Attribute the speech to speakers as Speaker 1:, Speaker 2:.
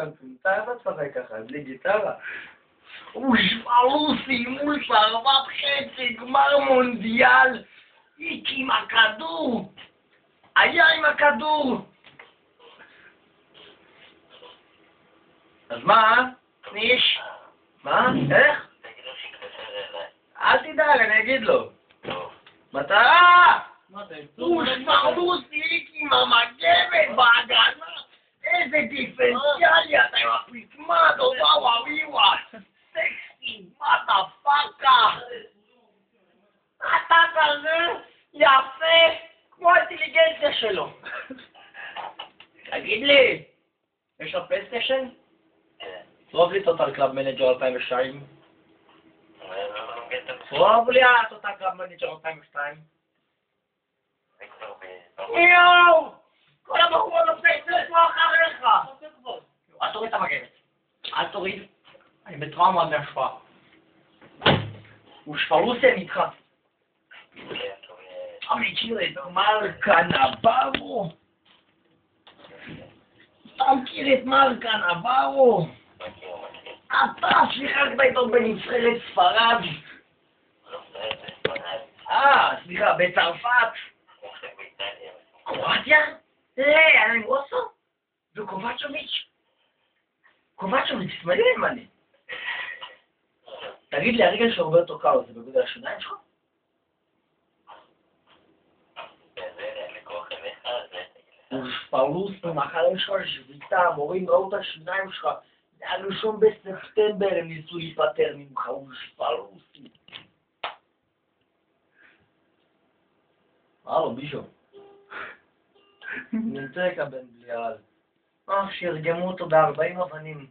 Speaker 1: אתה תשחק ככה, בלי גיטרה. ושפלוסי מול שרבת חצי, גמר מונדיאל, איק עם הכדור, היה עם הכדור. אז מה? ניש? מה? איך? אל תדאג, אני אגיד לו. מטרה! ושפלוסי איק עם המגבת בהגנה, איזה דיפרנציאלי אתה עם הפריטמד, וואו וויווה. סקסי, מה דה פאקה? אתה כזה יפה כמו האינטליגנציה שלו. תגיד לי, יש לך פלייסטיישן? סרוב לי טוטל קלאב מנג'ר 2002. סרוב לי טוטל קלאב מנג'ר 2002. יואו! כל הבחור בפלייסטיישן לא אחריך. אל תוריד את המגבת. אל תוריד. אני בטראומה מהשפעה. ושפלוסי אני איתך. אתה מכיר את מרקה נברו? אתה מכיר את מרקה נברו? אתה שיחקת איתו בנבחרת ספרד. סליחה, בצרפת. קרואטיה? אלן רוסו? וקובצ'וביץ'? קובצ'וביץ', שמאלי ימני. תגיד לי, הרגל של רוברטו קארלוס זה בגודל השיניים שלך? ושפלוס במחלה שלך שביתה, המורים ראו את השיניים שלך, זה הראשון בספטמבר הם ניסו להיפטר ממך, ושפלוס. הלו, בישו. נמצא כבן בלי על. שירגמו אותו ב40 אבנים.